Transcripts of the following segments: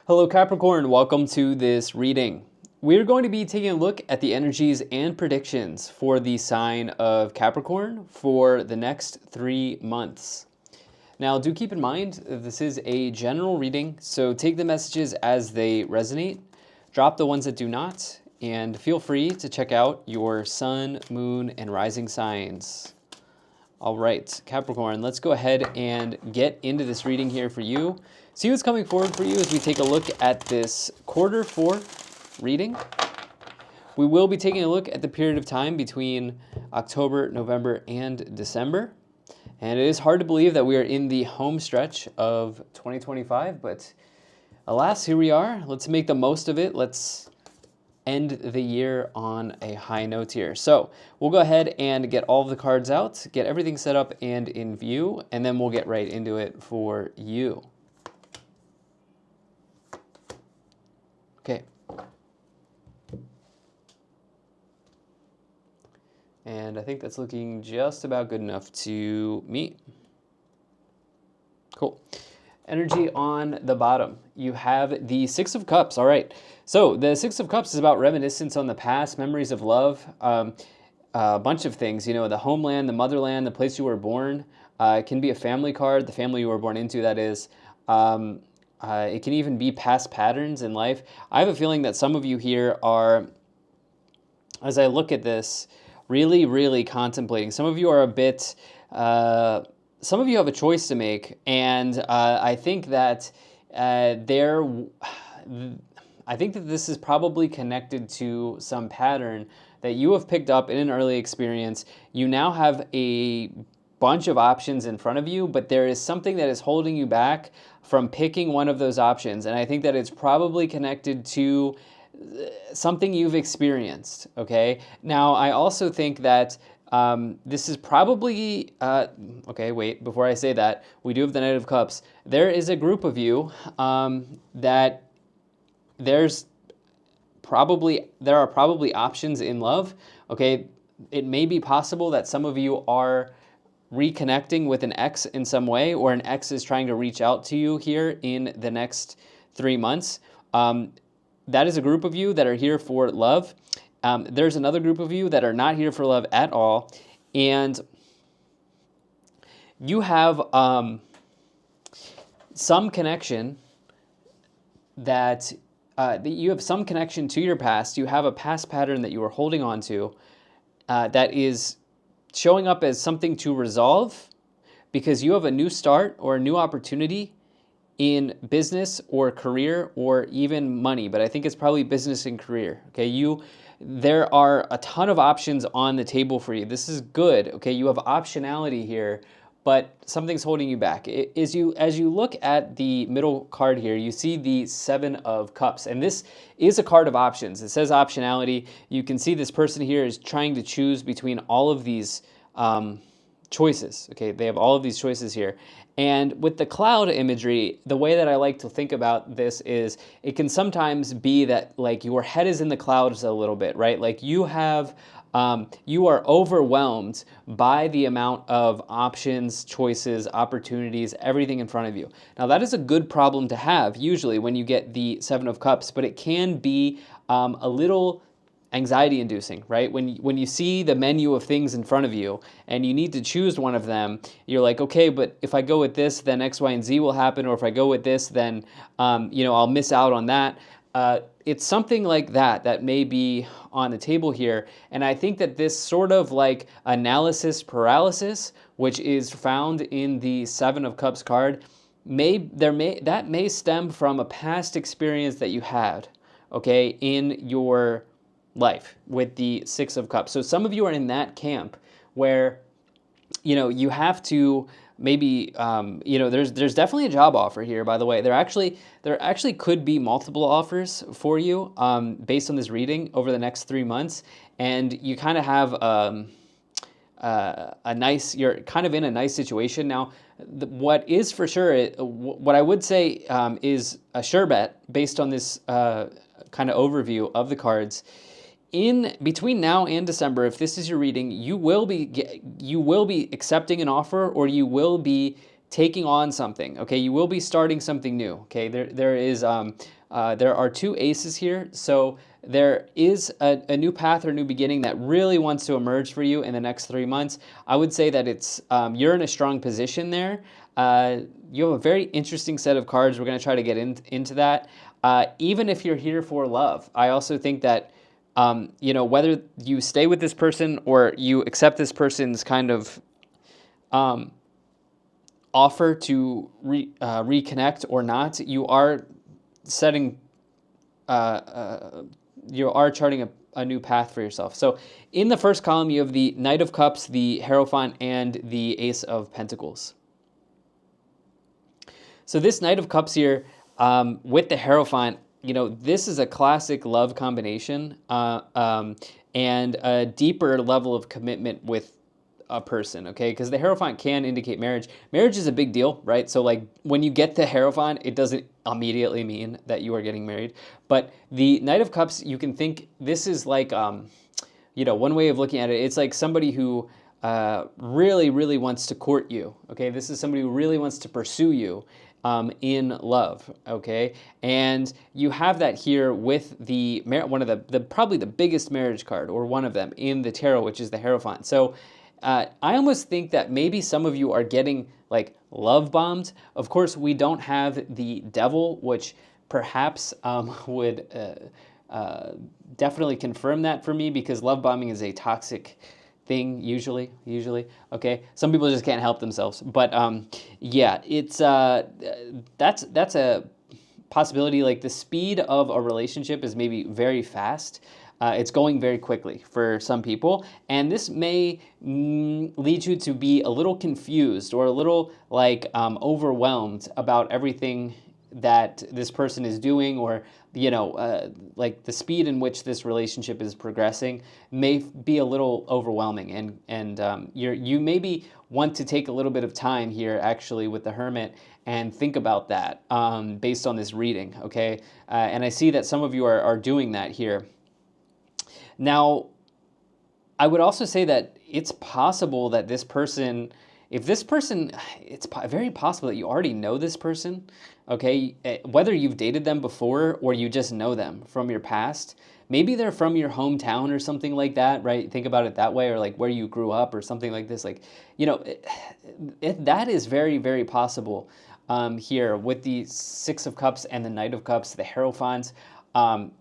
Hello Capricorn, welcome to this reading. We're going to be taking a look at the energies and predictions for the sign of Capricorn for the next 3 months. Now do keep in mind that this is a general reading, so take the messages as they resonate, drop the ones that do not, and feel free to check out your sun, moon, and rising signs. All right, Capricorn, let's go ahead and get into this reading here for you. See what's coming forward for you as we take a look at this Q4 reading. We will be taking a look at the period of time between October, November, and December. And it is hard to believe that we are in the home stretch of 2025, but alas, here we are. Let's make the most of it. Let's end the year on a high note here. So we'll go ahead and get all of the cards out, get everything set up and in view, and then we'll get right into it for you. Okay. And I think that's looking just about good enough to meet. Cool. Energy on the bottom. You have the Six of Cups. All right. So the Six of Cups is about reminiscence on the past, memories of love, a bunch of things. You know, the homeland, the motherland, the place you were born. It can be a family card, the family you were born into, that is. It can even be past patterns in life. I have a feeling that some of you here are, as I look at this, really, really contemplating. Some of you are a bit, some of you have a choice to make, and I think that this is probably connected to some pattern that you have picked up in an early experience. You now have a bunch of options in front of you, but there is something that is holding you back from picking one of those options. And I think that it's probably connected to something you've experienced, okay? Now, I also think that this is probably, okay, wait, before I say that, we do have the Knight of Cups. There is a group of you that there are probably options in love, okay? It may be possible that some of you are reconnecting with an ex in some way, or an ex is trying to reach out to you here in the next 3 months. That is a group of you that are here for love. There's another group of you that are not here for love at all. And you have some connection that you have some connection to your past. You have a past pattern that you are holding on to that is showing up as something to resolve because you have a new start or a new opportunity in business or career or even money, but I think it's probably business and career, okay? There are a ton of options on the table for you. This is good, okay? You have optionality here, but something's holding you back. As you look at the middle card here, you see the Seven of Cups, and this is a card of options. It says optionality. You can see this person here is trying to choose between all of these choices, okay? They have all of these choices here. And with the cloud imagery, the way that I like to think about this is it can sometimes be that like your head is in the clouds a little bit, right? Like you are overwhelmed by the amount of options, choices, opportunities, everything in front of you. Now that is a good problem to have usually when you get the Seven of Cups, but it can be a little anxiety inducing, right? When you see the menu of things in front of you and you need to choose one of them, you're like, okay, but if I go with this, then X, Y, and Z will happen, or if I go with this, then I'll miss out on that. It's something like that may be on the table here, and I think that this sort of like analysis paralysis, which is found in the Seven of Cups card, that may stem from a past experience that you had, okay, in your life with the Six of Cups. So some of you are in that camp where, you have to maybe, there's definitely a job offer here, by the way. There actually could be multiple offers for you based on this reading over the next 3 months. And you kind of have you're kind of in a nice situation. Now, what is for sure, what I would say is a sure bet based on this kind of overview of the cards. In between now and December, if this is your reading, you will be accepting an offer, or you will be taking on something. Okay, you will be starting something new. Okay, there are two aces here, so there is a new path or new beginning that really wants to emerge for you in the next 3 months. I would say that you're in a strong position there. You have a very interesting set of cards. We're going to try to get into that. Even if you're here for love, I also think that whether you stay with this person or you accept this person's kind of um, offer to reconnect or not, you are setting, you are charting a new path for yourself. So in the first column, you have the Knight of Cups, the Hierophant, and the Ace of Pentacles. So this Knight of Cups here, with the Hierophant, this is a classic love combination, and a deeper level of commitment with a person, okay? Because the Hierophant can indicate marriage. Marriage is a big deal, right? So like when you get the Hierophant, it doesn't immediately mean that you are getting married. But the Knight of Cups, you can think this is like, one way of looking at it, it's like somebody who really, really wants to court you, okay? This is somebody who really wants to pursue you in love, okay? And you have that here with one of the probably the biggest marriage card, or one of them in the tarot, which is the Hierophant. So I almost think that maybe some of you are getting like love bombed. Of course, we don't have the Devil, which perhaps would definitely confirm that for me, because love bombing is a toxic thing usually. Okay, some people just can't help themselves, but yeah, it's that's a possibility. Like the speed of a relationship is maybe very fast. It's going very quickly for some people, and this may lead you to be a little confused or a little like overwhelmed about everything that this person is doing, or like the speed in which this relationship is progressing may be a little overwhelming, and you maybe want to take a little bit of time here actually with the Hermit and think about that based on this reading, okay? And I see that some of you are doing that here. Now, I would also say that it's possible that this person, it's very possible that you already know this person, okay? Whether you've dated them before or you just know them from your past. Maybe they're from your hometown or something like that, right? Think about it that way, or like where you grew up or something like this. Like, that is very, very possible here with the Six of Cups and the Knight of Cups, the Hierophant.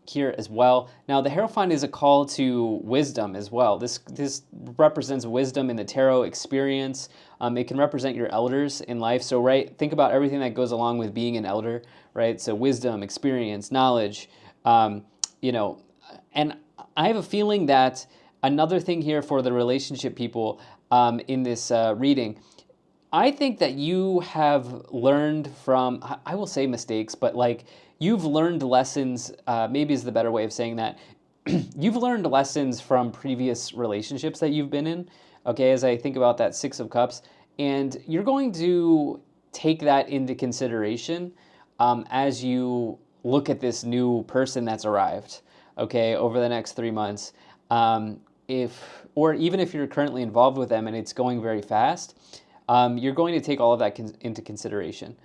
Here as well. Now, the Hierophant is a call to wisdom as well. This represents wisdom in the tarot, experience. It can represent your elders in life. So, right, think about everything that goes along with being an elder, right? So, wisdom, experience, knowledge, and I have a feeling that another thing here for the relationship people in this reading, I think that you have learned from, I will say mistakes, but like you've learned lessons, maybe is the better way of saying that. You've learned lessons from previous relationships that you've been in, okay, as I think about that Six of Cups. And you're going to take that into consideration as you look at this new person that's arrived, okay, over the next 3 months. Or even if you're currently involved with them and it's going very fast, you're going to take all of that into consideration,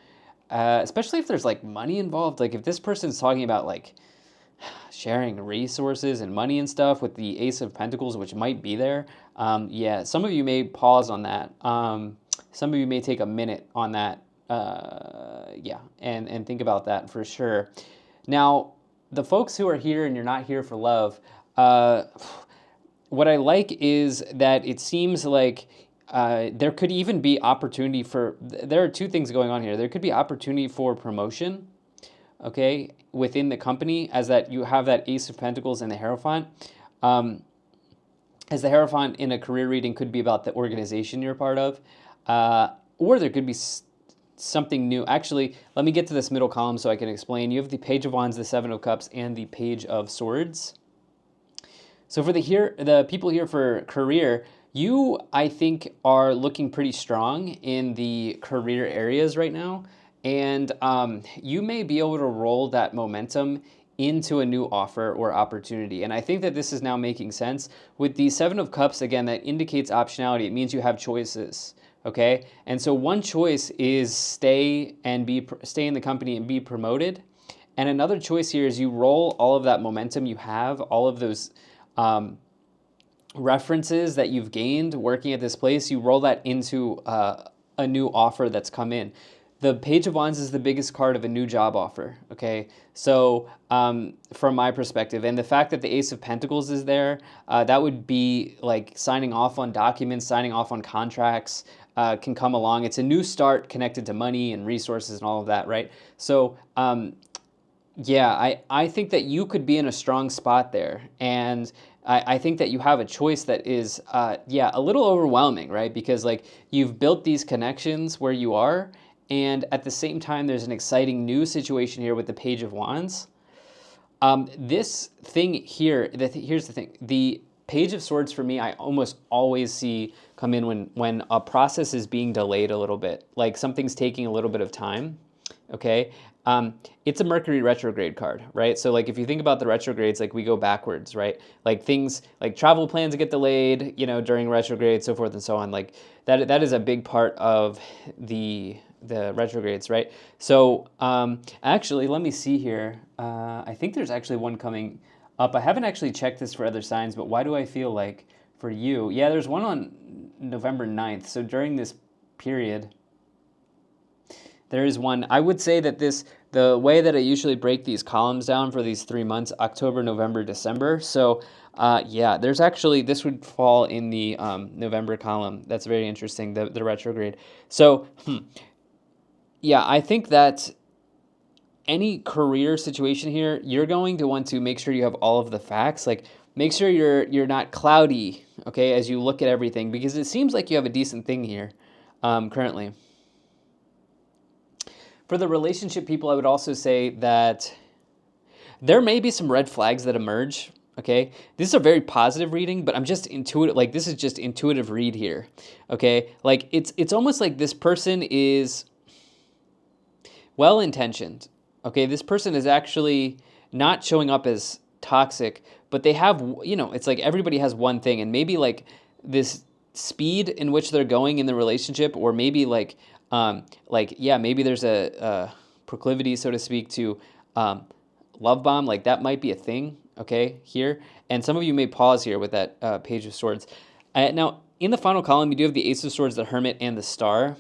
especially if there's like money involved. Like if this person's talking about like sharing resources and money and stuff with the Ace of Pentacles, which might be there, yeah, some of you may pause on that. Some of you may take a minute on that, yeah, and think about that for sure. Now, the folks who are here and you're not here for love, what I like is that it seems like there could even be opportunity for, there are two things going on here. There could be opportunity for promotion, okay, within the company, as that you have that Ace of Pentacles and the Hierophant. As the Hierophant in a career reading could be about the organization you're part of, or there could be something new. Actually, let me get to this middle column so I can explain. You have the Page of Wands, the Seven of Cups, and the Page of Swords. So for the people here for career, you, I think, are looking pretty strong in the career areas right now, and you may be able to roll that momentum into a new offer or opportunity. And I think that this is now making sense. With the Seven of Cups, again, that indicates optionality. It means you have choices, Okay, and so one choice is stay in the company and be promoted, and another choice here is you roll all of that momentum you have, all of those references that you've gained working at this place, you roll that into a new offer that's come in. The Page of Wands is the biggest card of a new job offer, okay? So from my perspective, and the fact that the Ace of Pentacles is there, that would be like signing off on documents, signing off on contracts, can come along. It's a new start connected to money and resources and all of that, right? So yeah, I think that you could be in a strong spot there. And I think that you have a choice that is, yeah, a little overwhelming, right? Because like you've built these connections where you are, and at the same time, there's an exciting new situation here with the Page of Wands. This thing here, here's the thing. The Page of Swords for me, I almost always see come in when a process is being delayed a little bit, like something's taking a little bit of time, okay? It's a Mercury retrograde card, right? So like if you think about the retrogrades, like we go backwards, right? Like things like travel plans get delayed, you know, during retrograde, so forth and so on. Like that is a big part of the retrogrades, right? So actually, let me see here. I think there's actually one coming up. I haven't actually checked this for other signs, but why do I feel like for you? Yeah, there's one on November 9th. So during this period, there is one. I would say that the way that I usually break these columns down for these 3 months, October, November, December. So yeah, there's actually, this would fall in the November column. That's very interesting, the retrograde. So, yeah, I think that any career situation here, you're going to want to make sure you have all of the facts. Like, make sure you're not cloudy, okay, as you look at everything, because it seems like you have a decent thing here currently. For the relationship people, I would also say that there may be some red flags that emerge. Okay, this is a very positive reading, but I'm just intuitive. Like this is just intuitive read here. Okay, like it's almost like this person is well intentioned. Okay, this person is actually not showing up as toxic, but they have, you know, it's like everybody has one thing, and maybe like this speed in which they're going in the relationship, or maybe like yeah, maybe there's a proclivity, so to speak, to love bomb. Like that might be a thing, okay, here. And some of you may pause here with that Page of Swords. Now, in the final column, you do have the Ace of Swords, the Hermit, and the Star.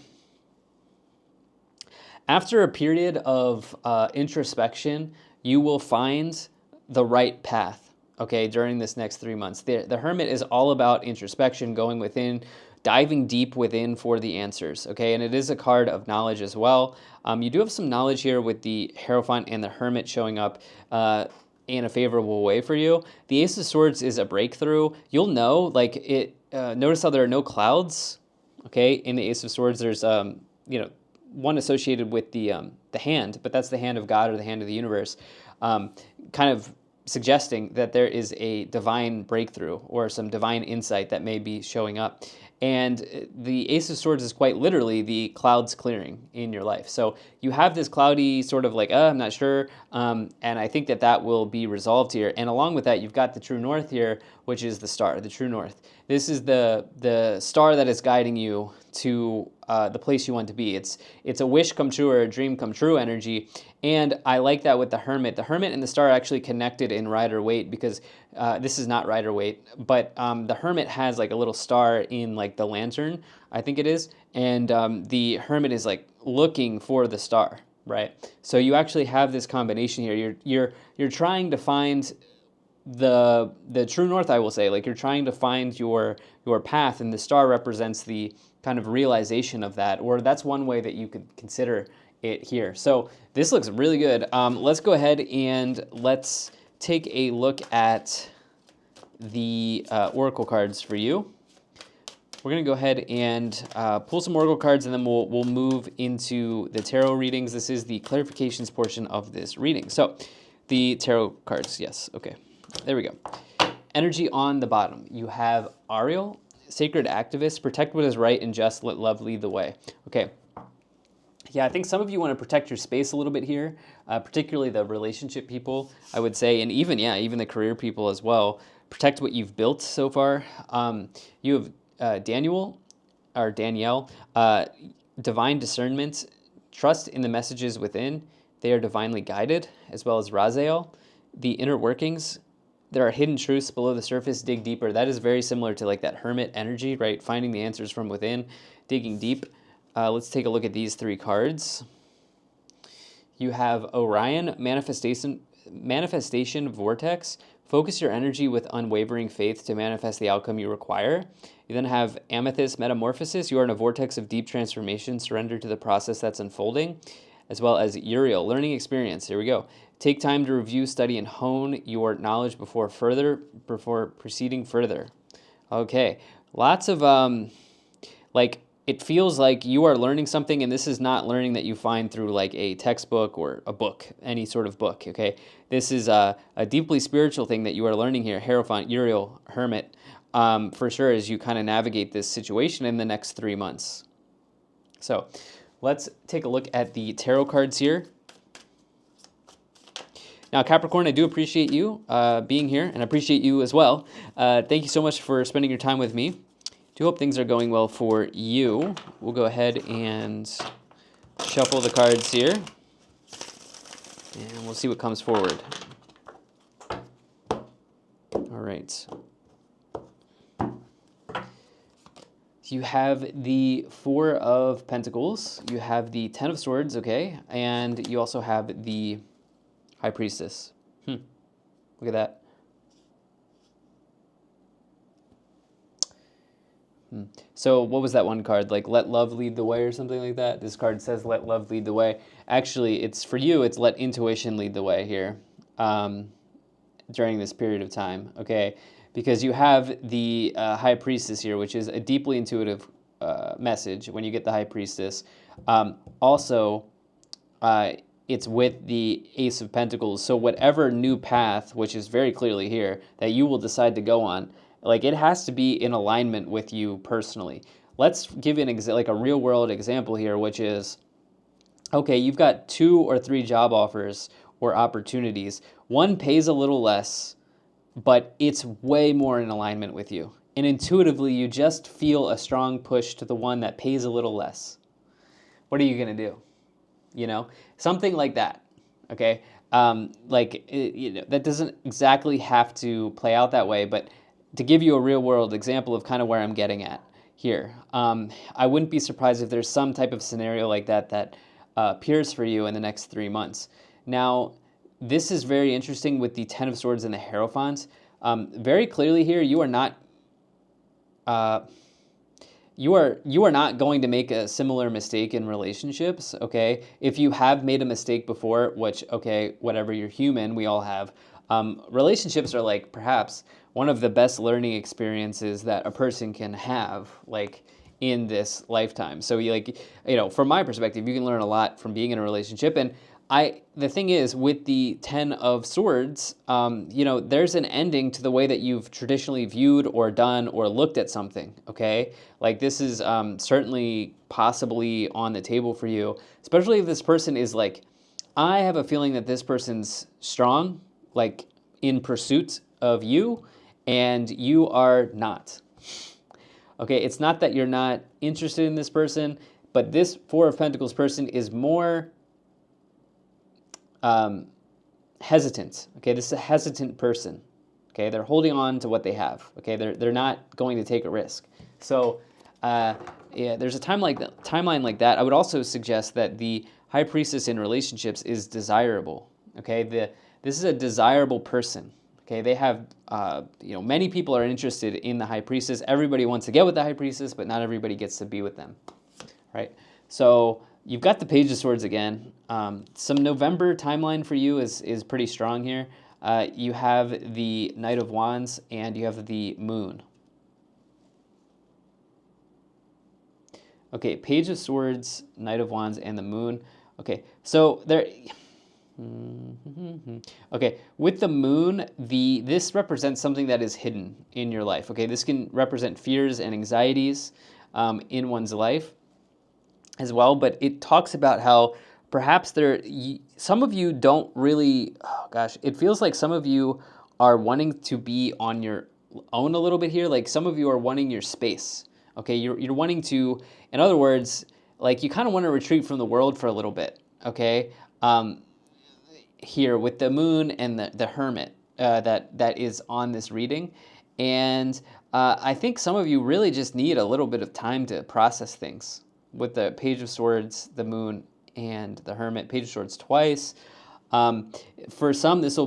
After a period of introspection, you will find the right path, okay, during this next 3 months. The Hermit is all about introspection, going within, diving deep within for the answers, okay? And it is a card of knowledge as well. You do have some knowledge here with the Hierophant and the Hermit showing up in a favorable way for you. The Ace of Swords is a breakthrough. You'll know, like, it. Notice how there are no clouds, okay? In the Ace of Swords, there's, you know, one associated with the hand, but that's the hand of God or the hand of the universe, kind of suggesting that there is a divine breakthrough or some divine insight that may be showing up. And the Ace of Swords is quite literally the clouds clearing in your life. So you have this cloudy sort of like, I'm not sure, and I think that will be resolved here. And along with that, you've got the true north here, which is the star, the true north. This is the star that is guiding you to the place you want to be. It's a wish come true or a dream come true energy. And I like that with the Hermit. The Hermit and the Star are actually connected in Rider-Waite, because this is not Rider-Waite, but the Hermit has like a little star in like the lantern, I think it is. And the Hermit is like looking for the star, right? So you actually have this combination here. You're trying to find the true north, I will say. Like you're trying to find your path, and the star represents the kind of realization of that, or that's one way that you could consider it here. So this looks really good. Let's go ahead and let's take a look at the oracle cards for you. We're gonna go ahead and pull some oracle cards, and then we'll move into the tarot readings. This is the clarifications portion of this reading. So the tarot cards, yes, okay, there we go. Energy on the bottom, you have Ariel, Sacred Activist, protect what is right and just, let love lead the way. Okay. Yeah, I think some of you want to protect your space a little bit here, particularly the relationship people, I would say, and even the career people as well. Protect what you've built so far. You have Daniel, or Danielle, divine discernment, trust in the messages within. They are divinely guided, as well as Raziel, the inner workings. There are hidden truths below the surface. Dig deeper. That is very similar to like that hermit energy, right? Finding the answers from within, digging deep. Let's take a look at these 3 cards. You have Orion, manifestation vortex. Focus your energy with unwavering faith to manifest the outcome you require. You then have Amethyst, metamorphosis. You are in a vortex of deep transformation. Surrender to the process that's unfolding. As well as Uriel, learning experience. Here we go. Take time to review, study, and hone your knowledge before proceeding further. Okay, lots of like, it feels like you are learning something, and this is not learning that you find through like a textbook or a book, any sort of book, okay? This is a deeply spiritual thing that you are learning here. Hierophant, Uriel, Hermit, for sure, as you kind of navigate this situation in the next 3 months. So let's take a look at the tarot cards here. Now, Capricorn, I do appreciate you being here, and I appreciate you as well. Thank you so much for spending your time with me. Do hope things are going well for you. We'll go ahead and shuffle the cards here, and we'll see what comes forward. All right. You have the 4 of Pentacles. You have the 10 of Swords, okay? And you also have the High Priestess. Look at that. So what was that one card? Like, let love lead the way or something like that? This card says let love lead the way. Actually, it's for you, it's let intuition lead the way here during this period of time, okay? Because you have the High Priestess here, which is a deeply intuitive message when you get the High Priestess. Also, it's with the Ace of Pentacles. So whatever new path, which is very clearly here, that you will decide to go on, like, it has to be in alignment with you personally. Let's give an like a real world example here, which is, okay, you've got 2 or 3 job offers or opportunities. One pays a little less, but it's way more in alignment with you. And intuitively, you just feel a strong push to the one that pays a little less. What are you going to do? You know, something like that, okay? That doesn't exactly have to play out that way, but to give you a real world example of kind of where I'm getting at here, I wouldn't be surprised if there's some type of scenario like that appears for you in the next 3 months. Now, this is very interesting with the 10 of Swords and the Hierophant. Very clearly here, you are not going to make a similar mistake in relationships, okay? If you have made a mistake before, which, okay, whatever, you're human, we all have. Relationships are like perhaps one of the best learning experiences that a person can have, like, in this lifetime. So from my perspective, you can learn a lot from being in a relationship. And the thing is, with the 10 of Swords, there's an ending to the way that you've traditionally viewed or done or looked at something, okay? Like, this is certainly possibly on the table for you, especially if this person is like, I have a feeling that this person's strong, like, in pursuit of you, and you are not. Okay, it's not that you're not interested in this person, but this 4 of Pentacles person is more hesitant. Okay, this is a hesitant person. Okay, they're holding on to what they have. Okay, they're not going to take a risk. So, there's a timeline like that. I would also suggest that the High Priestess in relationships is desirable. Okay, this is a desirable person. Okay, they have, many people are interested in the High Priestess. Everybody wants to get with the High Priestess, but not everybody gets to be with them, right? So you've got the Page of Swords again. Some November timeline for you is pretty strong here. You have the Knight of Wands, and you have the Moon. Okay, Page of Swords, Knight of Wands, and the Moon. Okay, so there... Okay, with the Moon, this represents something that is hidden in your life. Okay, this can represent fears and anxieties in one's life as well, but it talks about how perhaps some of you don't really, it feels like some of you are wanting to be on your own a little bit here. Like, some of you are wanting your space. Okay, you're wanting to, in other words, like you kind of want to retreat from the world for a little bit. Okay, here with the moon and the hermit that is on this reading, and I think some of you really just need a little bit of time to process things with the Page of Swords, the moon, and the hermit. Page of Swords twice. Um, for some, this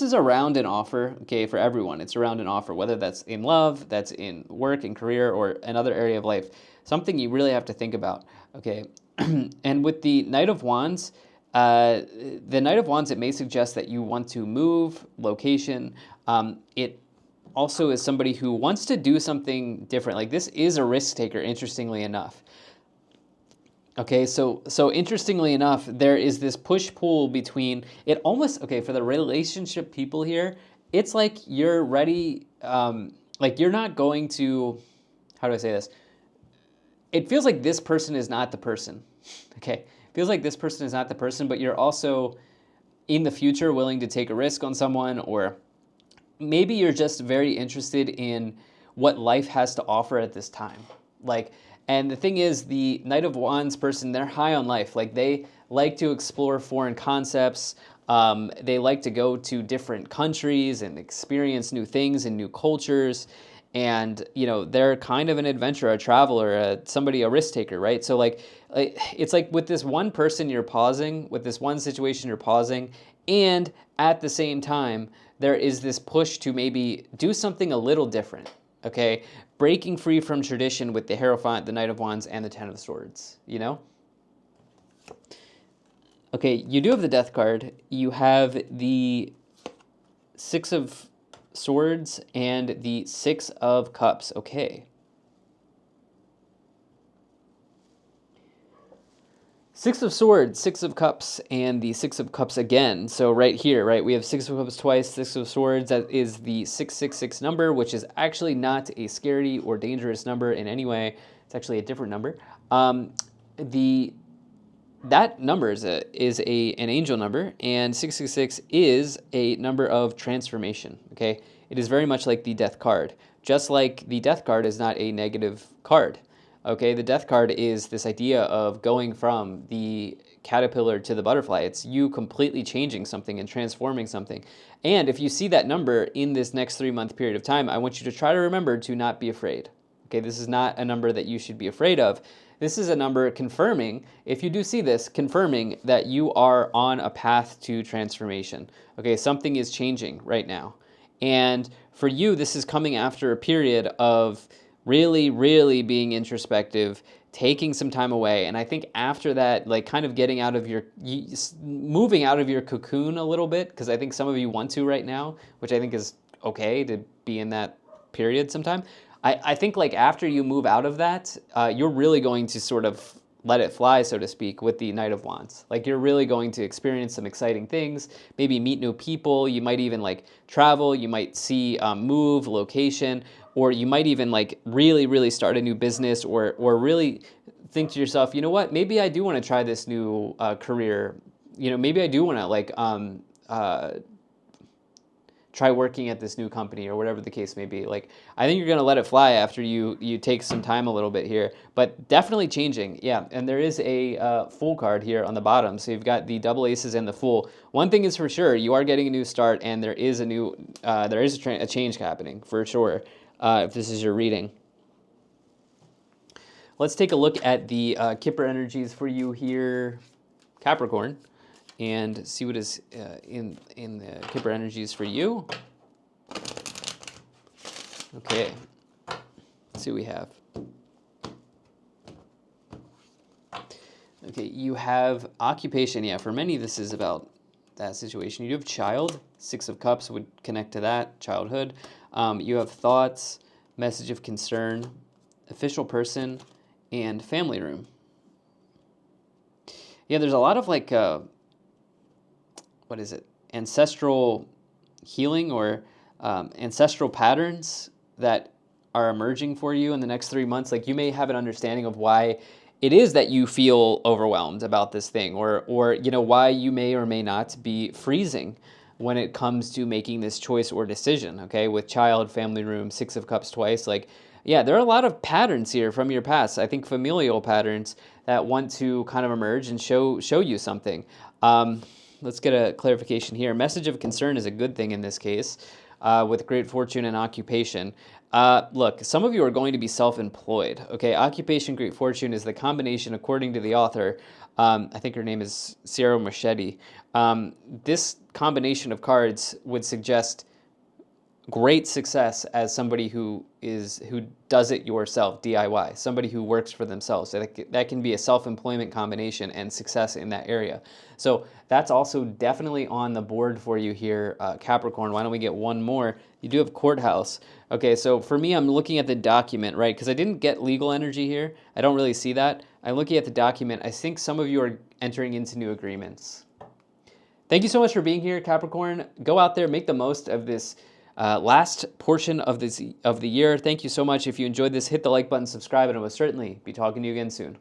is around an offer. Okay, for everyone, it's around an offer, whether that's in love, that's in work and career, or another area of life. Something you really have to think about. Okay, and with the Knight of Wands, the Knight of Wands, it may suggest that you want to move location. It also is somebody who wants to do something different. Like this is a risk taker, interestingly enough. Okay, so interestingly enough, there is this push-pull between it almost, okay, for the relationship people here, it's like you're ready, like you're not going to, how do I say this? It feels like this person is not the person. Okay, it feels like this person is not the person, but you're also in the future willing to take a risk on someone, or maybe you're just very interested in what life has to offer at this time. Like, and the thing is, the Knight of Wands person, they're high on life. Like, they like to explore foreign concepts. They like to go to different countries and experience new things and new cultures. And, you know, they're kind of an adventurer, a traveler, a risk taker, right? So, like, it's like with this one person, you're pausing, with this one situation, you're pausing. And at the same time, there is this push to maybe do something a little different, okay? Breaking free from tradition with the Hierophant, the Knight of Wands, and the Ten of Swords, you know? Okay, you do have the Death card. You have the Six of Swords and the Six of Cups. Okay. Six of Swords, Six of Cups, and the Six of Cups again. So right here, right, we have Six of Cups twice, Six of Swords. That is the 666 number, which is actually not a scary or dangerous number in any way. It's actually a different number. That number is an angel number, and 666 is a number of transformation. Okay, it is very much like the Death card. Just like the Death card is not a negative card. Okay, the Death card is this idea of going from the caterpillar to the butterfly. It's you completely changing something and transforming something. And if you see that number in this next 3-month period of time, I want you to try to remember to not be afraid. Okay, this is not a number that you should be afraid of. This is a number confirming, if you do see this, confirming that you are on a path to transformation. Okay, something is changing right now. And for you, this is coming after a period of really, really being introspective, taking some time away. And I think after that, like kind of getting out of moving out of your cocoon a little bit, because I think some of you want to right now, which I think is okay to be in that period sometime. I think like after you move out of that, you're really going to sort of let it fly, so to speak, with the Knight of Wands. Like you're really going to experience some exciting things, maybe meet new people. You might even like travel. You might see move, location, or you might even like really, really start a new business, or really think to yourself, you know what, maybe I do want to try this new career. You know, maybe I do want to like try working at this new company, or whatever the case may be. Like, I think you're going to let it fly after you take some time a little bit here, but definitely changing. Yeah, and there is a Fool card here on the bottom. So you've got the double aces and the Fool. One thing is for sure, you are getting a new start, and there is a change happening for sure, if this is your reading. Let's take a look at the Kipper energies for you here, Capricorn, and see what is in the Kipper energies for you. Okay, let's see what we have. Okay, you have occupation. Yeah, for many this is about that situation. You have child. Six of Cups would connect to that, childhood. You have thoughts, message of concern, official person, and family room. Yeah, there's a lot of like what is it? Ancestral healing, or ancestral patterns that are emerging for you in the next 3 months. Like you may have an understanding of why it is that you feel overwhelmed about this thing, or you know, why you may or may not be freezing when it comes to making this choice or decision. Okay, with child, family room, Six of Cups twice, like Yeah, there are a lot of patterns here from your past. I think familial patterns that want to kind of emerge and show you something. Um, let's get a clarification here. Message of concern is a good thing in this case, with great fortune and occupation. Look, some of you are going to be self-employed. Okay, occupation, great fortune is the combination, according to the author. I think her name is Sierra Machete. This combination of cards would suggest great success as somebody who does it yourself, DIY, somebody who works for themselves. So that can be a self-employment combination and success in that area. So that's also definitely on the board for you here, Capricorn. Why don't we get one more? You do have courthouse. Okay, so for me, I'm looking at the document, right? Because I didn't get legal energy here. I don't really see that. I'm looking at the document. I think some of you are entering into new agreements. Thank you so much for being here, Capricorn. Go out there, make the most of this last portion of the year. Thank you so much. If you enjoyed this, hit the like button, subscribe, and I will certainly be talking to you again soon.